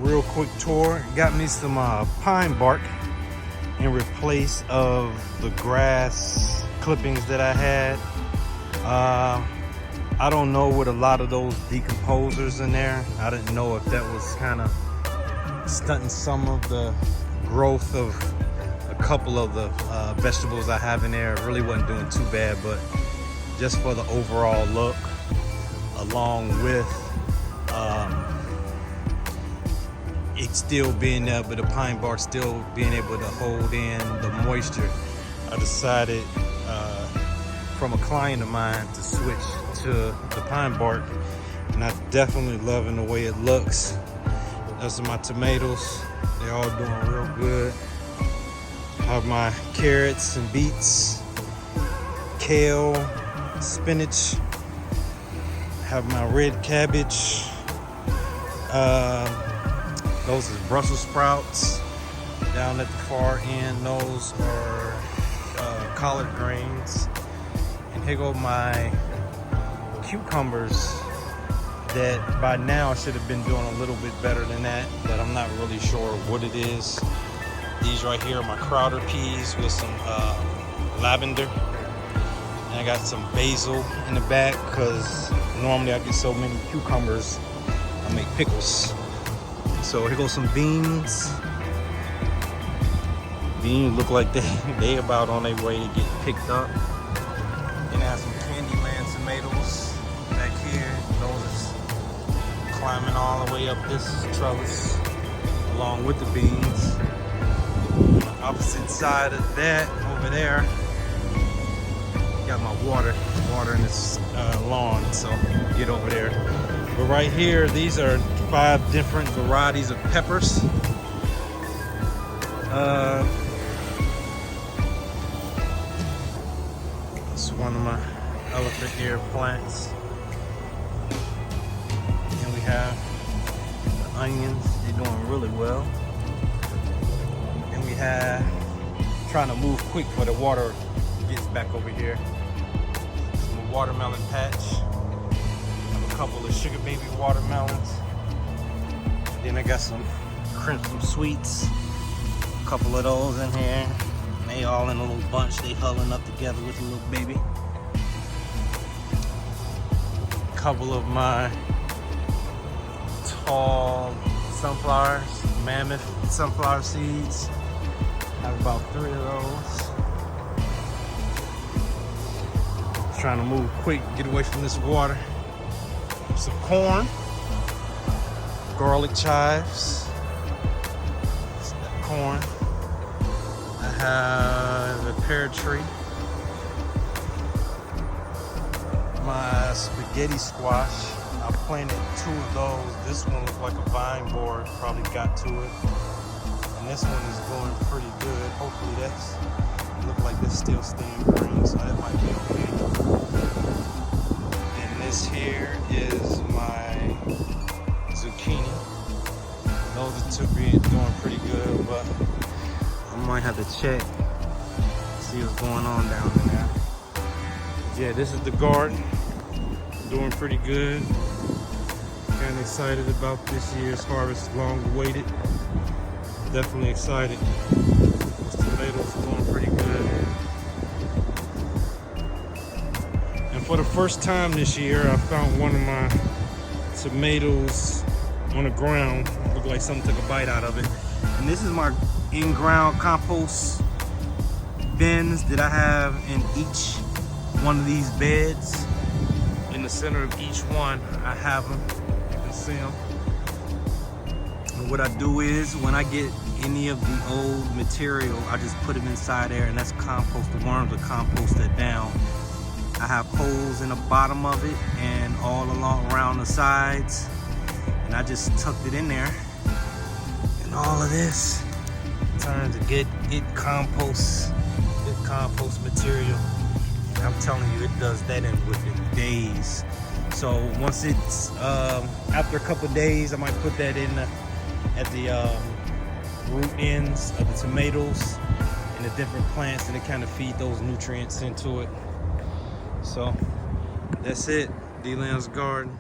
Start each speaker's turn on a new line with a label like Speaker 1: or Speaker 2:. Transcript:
Speaker 1: real quick tour. Got me some pine bark in replace of the grass clippings that I had. I don't know what a lot of those decomposers in there. I didn't know if that was kind of stunting some of the growth of a couple of the vegetables I have in there. It really wasn't doing too bad, but just for the overall look, along with it still being there, but the pine bark still being able to hold in the moisture, I decided from a client of mine to switch to the pine bark, and I'm definitely loving the way it looks. Those are my tomatoes. They're all doing real good. I have my carrots and beets, kale, spinach. I have my red cabbage. Those are Brussels sprouts. Down at the far end, those are collard greens. And here go my cucumbers that by now should have been doing a little bit better than that, but I'm not really sure what it is. These right here are my Crowder peas with some lavender. And I got some basil in the back because normally I get so many cucumbers, I make pickles. So here goes some beans. Beans look like they about on their way to get picked up. Then I have some Candyland tomatoes back here. Those are climbing all the way up this trellis along with the beans. On the opposite side of that, over there, got my water in this lawn, so get over there. But right here, these are 5 different varieties of peppers. It's one of my elephant ear plants. And we have the onions, they're doing really well. And we have, trying to move quick for the water gets back over here. Some watermelon patch. Have a couple of sugar baby watermelons. And then I got some crimson sweets. A couple of those in here. And they all in a little bunch. They huddling up together with the little baby. A couple of my tall sunflowers, mammoth sunflower seeds. Have about 3 of those. Trying to move quick, get away from this water. Some corn, garlic chives, corn. I have a pear tree. My spaghetti squash, I planted 2 of those. This one looked like a vine borer, probably got to it. And this one is going pretty good. Hopefully that's, look like it's still staying green, so that might be okay. And this here is my zucchini. Those are 2 doing pretty good, but I might have to check, see what's going on down there. Yeah, this is the garden. Doing pretty good. Kind of excited about this year's harvest, long awaited. Definitely excited. This tomatoes are doing pretty good. And for the first time this year, I found one of my tomatoes on the ground. Looked like something took a bite out of it. And this is my in-ground compost bins that I have in each one of these beds. In the center of each one, I have them. You can see them. And what I do is, when I get any of the old material, I just put them inside there, and that's compost. The worms will compost that down. I have holes in the bottom of it and all along around the sides, and I just tucked it in there. And all of this turns to good compost material. I'm telling you, it does that in within days. So once it's after a couple of days, I might put that in at the root ends of the tomatoes and the different plants, and it kind of feed those nutrients into it. So that's it, DLAMB'S garden.